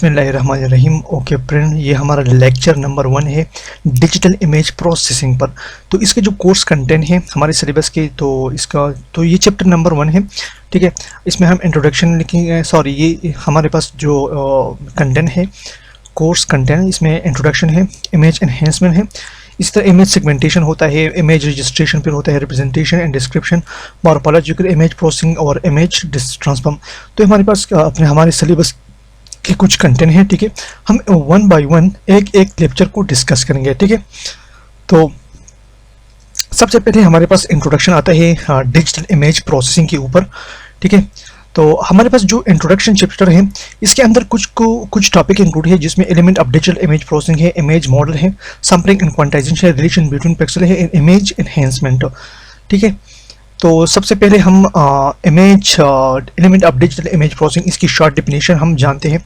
बिस्मिल्लाहिर्रहमानिर्रहीम। Okay friend, ये हमारा लेक्चर नंबर 1 है डिजिटल इमेज प्रोसेसिंग पर। तो इसके जो कोर्स कंटेंट है हमारे सिलेबस के, तो ये चैप्टर नंबर 1 है। ठीक है, इसमें हम इंट्रोडक्शन लिखेंगे। सॉरी, ये हमारे पास जो कंटेंट है, कोर्स कंटेंट, इसमें इंट्रोडक्शन है, इमेज एनहेंसमेंट है, इस तरह इमेज सेगमेंटेशन होता है, इमेज रजिस्ट्रेशन, फिर होता है representation and description, morphological image processing और इमेज ट्रांसफॉर्म। तो हमारे पास हमारे सिलेबस के कुछ कंटेंट है। ठीक है, हम 1 बाय 1 एक एक लेक्चर को डिस्कस करेंगे। ठीक है, तो सबसे पहले हमारे पास इंट्रोडक्शन आता है डिजिटल इमेज प्रोसेसिंग के ऊपर। ठीक है, तो हमारे पास जो इंट्रोडक्शन चैप्टर है, इसके अंदर कुछ टॉपिक इंक्लूड है, जिसमें element of digital image processing है, इमेज मॉडल है, सैंपलिंग एंड क्वांटाइजेशन है, रिलेशन बिटवीन पिक्सल है, इमेज एनहेंसमेंट। ठीक है, तो सबसे पहले हम element of digital image processing, इसकी शॉर्ट डेफिनेशन हम जानते हैं।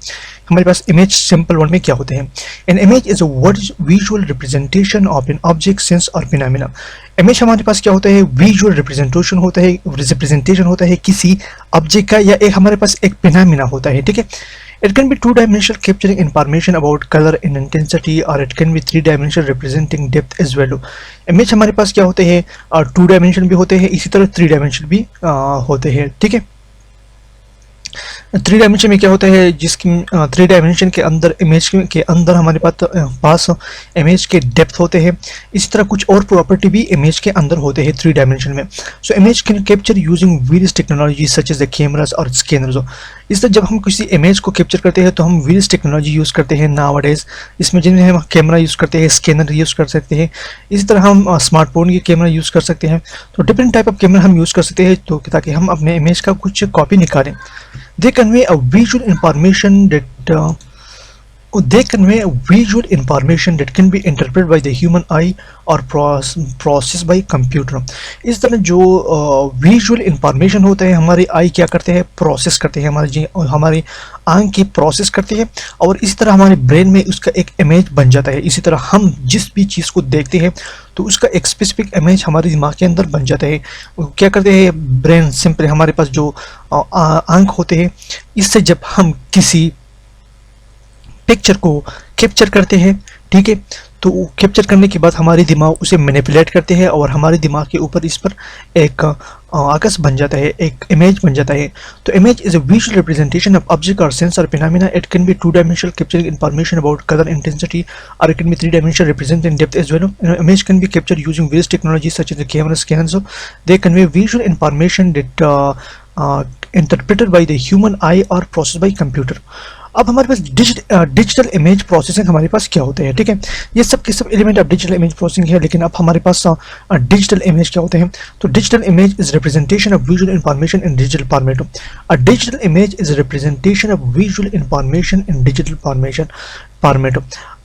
हमारे पास इमेज सिंपल वर्ड में क्या होते हैं? An image is a visual representation of an object, sense और फिनोमेना। इमेज हमारे पास क्या होता है? विजुअल रिप्रेजेंटेशन होता है किसी ऑब्जेक्ट का, या एक हमारे पास एक फिनोमेना होता है। ठीक है, it can be two-dimensional, capturing information about color and intensity, or it can be three-dimensional, representing depth as well. Image हमारे पास क्या होते हैं? 2 डायमेंशन भी होते हैं, इसी तरह 3 डायमेंशन भी होते हैं। ठीक है, 3 डायमेंशन में क्या होता है? जिसकी 3 डायमेंशन के अंदर, इमेज के अंदर हमारे पास इमेज के डेप्थ होते हैं। इसी तरह कुछ और प्रॉपर्टी भी इमेज के अंदर होते हैं 3 डायमेंशन में। So image can capture using various technology such as the cameras और स्कैनर्स। इस तरह जब हम किसी इमेज को कैप्चर करते हैं तो हम वेरियस टेक्नोलॉजी यूज़ करते हैं नाउअडेज, इसमें जिनमें हम कैमरा यूज़ करते हैं, स्कैनर यूज़ कर सकते हैं, इसी तरह हम स्मार्टफोन की कैमरा यूज़ कर सकते हैं। तो डिफरेंट टाइप ऑफ कैमरा हम यूज़ कर सकते हैं, तो ताकि हम अपने इमेज का कुछ कॉपी निकालें। They convey a visual information that can be interpreted by the human eye or processed by computer. इस तरह जो विजुअल इंफॉर्मेशन होता है, हमारी आई क्या करते हैं? प्रोसेस करते हैं, हमारी आंख की प्रोसेस करते हैं, और इसी तरह हमारे ब्रेन में उसका एक इमेज बन जाता है। इसी तरह हम जिस भी चीज़ को देखते हैं तो उसका एक स्पेसिफिक इमेज हमारे दिमाग के अंदर बन जाता है। क्या करते हैं? ब्रेन सिंपल, हमारे पास जो आंख होते हैं, इससे जब हम किसी पिक्चर को कैप्चर करते हैं, ठीक है, तो कैप्चर करने के बाद हमारे दिमाग उसे मैनिपुलेट करते हैं और हमारे दिमाग के ऊपर इस पर एक आकाश बन जाता है, एक इमेज बन जाता है। तो image is a visual representation of object और सेंस और phenomena. It can be 2 dimensional, capturing information about colour, intensity, और it can be 3 dimensional, representing depth as well. Image can be captured using various technologies such as the camera, scanners. They convey visual information that interpreted by the human eye or processed by computer. अब हमारे पास digital image processing हमारे पास क्या होते हैं? ठीक है, ये सब के सब element of digital image processing है, लेकिन अब हमारे पास डिजिटल इमेज क्या होते हैं? तो digital image is representation of visual information in digital format. A digital image is representation of visual information in digital format.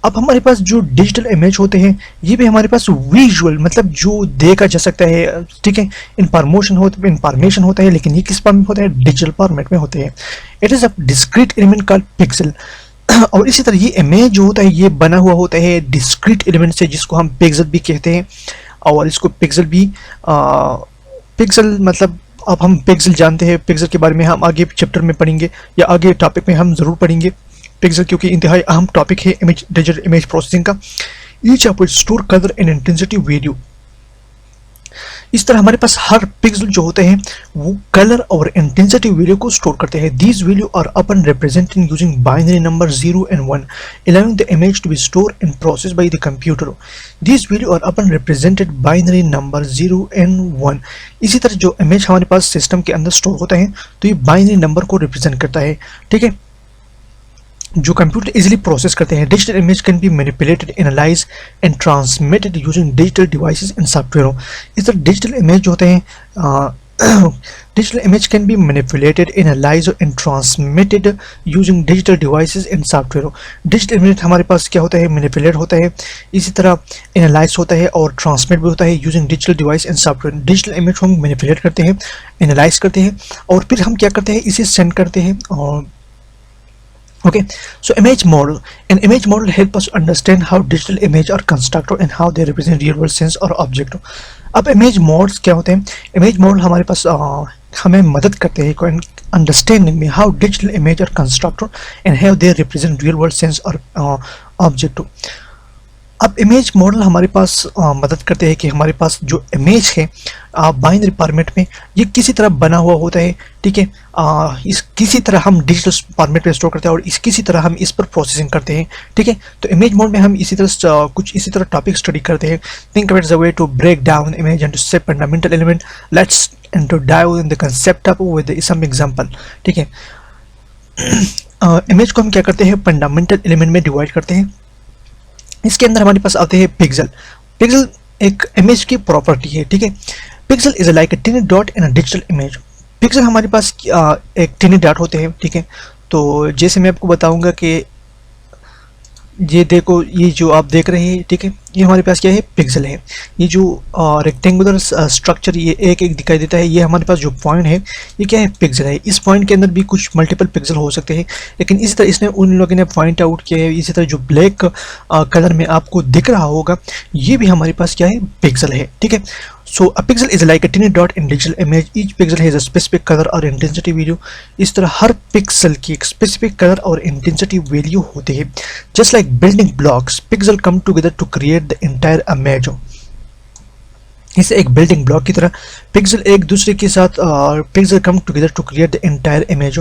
अब हमारे पास जो डिजिटल इमेज होते हैं, ये भी हमारे पास विजुअल, मतलब जो देखा जा सकता है। ठीक है, इंफॉर्मेशन होता है, लेकिन ये किस फॉर्म में होता है? डिजिटल फॉर्मेट में होते हैं। It is a discrete element called pixel. और इसी तरह ये इमेज जो होता है, ये बना हुआ होता है डिस्क्रीट एलिमेंट से, जिसको हम पिक्सल भी कहते हैं। और इसको पिक्सल मतलब, अब हम पिक्सल जानते हैं, पिक्सल के बारे में हम आगे चैप्टर में पढ़ेंगे, या आगे टॉपिक में हम जरूर पढ़ेंगे पिक्सल, क्योंकि इंतहाई अहम टॉपिक है डिजिटल इमेज प्रोसेसिंग का। Each of it store colour and intensity value. इस तरह हमारे पास हर पिक्सल जो होते हैं वो कलर और इंटेंसिटी वैल्यू को स्टोर करते हैं। दीज वैल्यू आर अपन represented using binary number 0 and 1, allowing the image to be stored and processed by the computer. These value are upon represented binary number 0 and 1. इसी तरह जो image हमारे पास system के अंदर स्टोर होता है, तो ये बाइनरी नंबर को रिप्रेजेंट करता है। ठीक है, जो कंप्यूटर इजीली प्रोसेस करते हैं। Digital image can be manipulated, analyse and transmitted using digital devices and software. इस तरह डिजिटल इमेज जो होते हैं, digital image can be manipulated, analyse and transmitted using digital devices and software. Digital image हमारे पास क्या होता है? मैनिपुलेट होता है, इसी तरह एनालाइज होता है और ट्रांसमिट भी होता है using digital device and software. Digital image को हम मैनिपुलेट करते हैं, एनालाइज करते हैं, और फिर हम क्या करते हैं? इसे सेंड करते हैं। और okay, so image model. An image model help us understand how digital image are constructed and how they represent real world sense or object. अब इमेज मॉडल्स क्या होते हैं? इमेज मॉडल हमारे पास हमें मदद करते हैं अंडरस्टैंडिंग में how digital image are constructed and how they represent real world sense और ऑब्जेक्ट। अब इमेज मॉडल हमारे पास मदद करते हैं कि हमारे पास जो इमेज है बाइनरी फॉर्मेट में ये किसी तरह बना हुआ होता है, ठीक है। इस किसी तरह हम डिजिटल फॉर्मेट में स्टोर करते हैं और किसी तरह हम इस पर प्रोसेसिंग करते हैं, ठीक है। तो इमेज मोड में हम इसी तरह कुछ इसी तरह टॉपिक स्टडी करते हैं। Think about the way to break down image and to set fundamental element. Let's and to dive in the concept up with some example, ठीक है। इमेज को हम क्या करते हैं, फंडामेंटल एलिमेंट में डिवाइड करते हैं। इसके अंदर हमारे पास आते हैं पिक्सल। पिक्सल एक इमेज की प्रॉपर्टी है, ठीक है। Pixel is like a tiny dot in a digital image. Pixel हमारे पास एक टिनी डॉट होते हैं, ठीक है। तो जैसे मैं आपको बताऊंगा कि ये देखो, ये जो आप देख रहे हैं, ठीक है, ये हमारे पास क्या है, पिक्सल है। ये जो रेक्टेंगुलर स्ट्रक्चर ये एक एक दिखाई देता है, ये हमारे पास जो पॉइंट है ये क्या है, पिक्सल है। इस पॉइंट के अंदर भी कुछ मल्टीपल पिक्सल हो सकते हैं, लेकिन इसी तरह इसने उन लोगों ने पॉइंट आउट किया है। इसी तरह जो ब्लैक कलर में आपको दिख रहा होगा ये भी हमारे पास क्या है, पिक्सल है, ठीक है। So a pixel is like a tiny dot in digital image. Each pixel has a specific color or intensity value. इस तरह हर पिक्सल की एक स्पेसिफिक कलर और इंटेंसिटी वैल्यू होती है। Just like building blocks, pixel come together to create the entire image. इसे एक building block की तरह पिक्सल एक दूसरे के साथ pixel come together to create the entire image.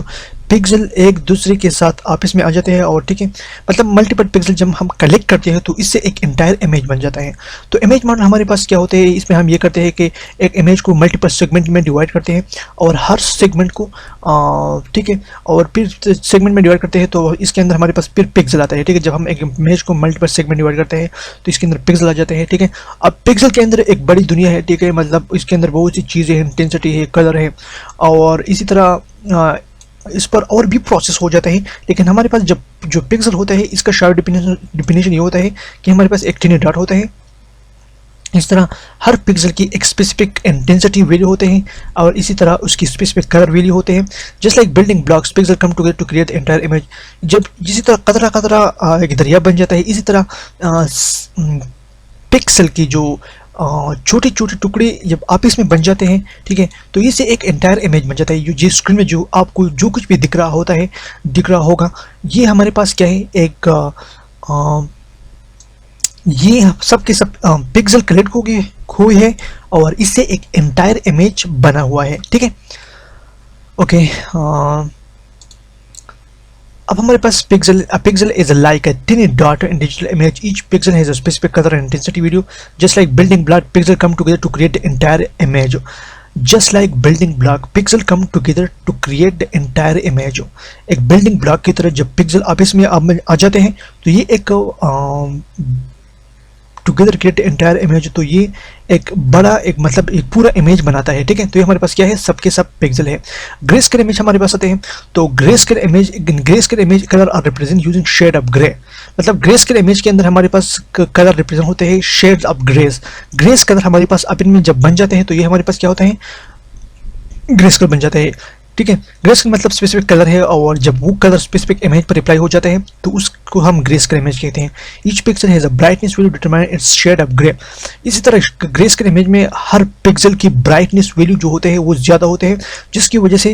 Pixel एक दूसरे के साथ आपस में आ जाते हैं और, ठीक है, मतलब मल्टीपल पिक्सल जब हम कलेक्ट करते हैं तो इससे एक एंटायर इमेज बन जाता है। तो इमेज मॉडल हमारे पास क्या होते हैं, इसमें हम ये करते हैं कि एक इमेज को मल्टीपल सेगमेंट में डिवाइड करते हैं और हर सेगमेंट को, ठीक है, और फिर सेगमेंट में डिवाइड करते हैं तो इसके अंदर हमारे पास फिर पिक्सल आता है, ठीक है। जब हम एक इमेज को मल्टीपल सेगमेंट डिवाइड करते हैं तो इसके अंदर पिक्सल आ जाते हैं, ठीक है। अब पिक्सल के अंदर एक बड़ी दुनिया है, ठीक है, मतलब इसके अंदर बहुत सी चीज़ें हैं, इंटेंसिटी है, कलर है और इसी तरह इस पर और भी प्रोसेस हो जाता है। लेकिन हमारे पास जब जो पिक्सल होता है इसका शार्ट डिफिनेशन ये होता है कि हमारे पास एक टिनी डॉट होता है। इस तरह हर पिक्सल की एक स्पेसिफिक इंटेंसिटी वैल्यू होते हैं और इसी तरह उसकी स्पेसिफिक कलर वैल्यू होते हैं। Just like building blocks, pixel come together to create entire image. जब जिसी तरह कतरा कतरा एक दरिया बन जाता है, इसी तरह पिक्सल की जो छोटे छोटे टुकड़े जब आपस में बन जाते हैं, ठीक है, तो इससे एक एंटायर इमेज बन जाता है। जिस स्क्रीन में जो आपको जो कुछ भी दिख रहा होगा, ये हमारे पास क्या है, एक ये सब के सब पिक्सल कलेक्ट हुए हैं और इससे एक एंटायर इमेज बना हुआ है, ठीक है। ओके, अब हमारे पास pixel is like a tiny dot in digital image. Each pixel has a specific colour and intensity value. Just like building block, pixel come together to create the entire image. Just like building block, pixel come together to create the entire image. एक building block की तरह जब pixel आपस में आ जाते हैं तो ये एक टुगेदर क्रिएट एंटायर इमेज, तो ये एक बड़ा एक मतलब एक पूरा इमेज बनाता है, ठीक है। तो ये हमारे पास क्या है, सबके सब पिक्सल है। ग्रे स्केल इमेज हमारे पास आते हैं, तो grey scale image colour are represent using shade of grey. मतलब ग्रे स्केल इमेज के अंदर हमारे पास कलर रिप्रेजेंट होते हैं shades of greys. Greys colour हमारे पास अपन में जब बन जाते हैं तो ये हमारे पास क्या होता है, ग्रे स्केल बन जाता है, ठीक है। ग्रे स्केल मतलब स्पेसिफिक कलर है और जब वो कलर स्पेसिफिक इमेज पर अप्लाई हो जाता है तो उसको हम ग्रे स्केल इमेज कहते हैं। Each pixel has a brightness value determine its shade of grey. इसी तरह ग्रे स्केल इमेज में हर पिक्सल की ब्राइटनेस वैल्यू जो होते हैं वो ज़्यादा होते हैं, जिसकी वजह से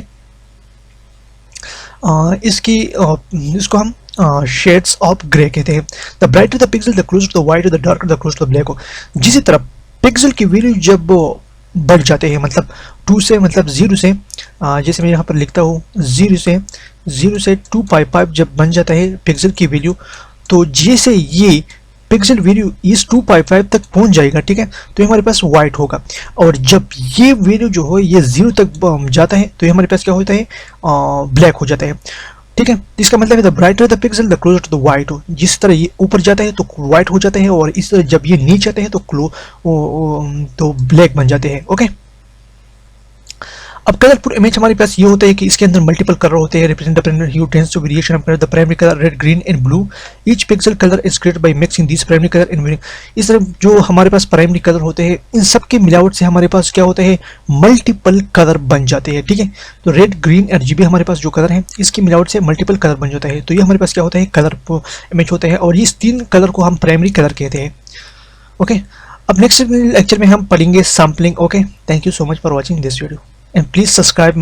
इसको हम शेड्स ऑफ ग्रे कहते हैं। The brighter the pixel the closer to the white, the darker the closer to the black. जिसी तरह पिक्सल की वैल्यू जब बढ़ जाते हैं, मतलब 2 से मतलब 0 से जैसे मैं यहाँ पर लिखता हूँ 0 से 255 जब बन जाता है पिक्सल की वैल्यू, तो जैसे ये पिक्सल वैल्यू इस 255 तक पहुँच जाएगा, ठीक है, तो ये हमारे पास वाइट होगा। और जब ये वैल्यू जो हो ये 0 तक जाता है तो ये हमारे पास क्या होता है, ब्लैक हो जाता है, ठीक है। इसका मतलब है the brighter the pixel the closer to the white. जिस तरह ये ऊपर जाता है तो वाइट हो जाता है और इस तरह जब ये नीचे आते हैं तो ब्लैक बन जाते हैं, ओके। अब कलरफुल इमेज हमारे पास ये होता है कि इसके अंदर मल्टीपल कलर होते हैं, represent the hue tends to variation of colour. The primary colour red, green and blue. Each pixel colour is created by mixing this primary colour in. इस तरह जो हमारे पास प्राइमरी कलर होते हैं इन सब के मिलावट से हमारे पास क्या होता है, मल्टीपल कलर बन जाते हैं, ठीक है। तो रेड, ग्रीन, RGB हमारे पास जो कलर है इसकी मिलावट से मल्टीपल कलर बन जाता है। तो ये हमारे पास क्या होता है, कलर इमेज होता है और इस 3 कलर को हम प्राइमरी कलर कहते हैं, ओके। अब नेक्स्ट लेक्चर में हम पढ़ेंगे sampling, okay. Thank you so much for watching this video. and please subscribe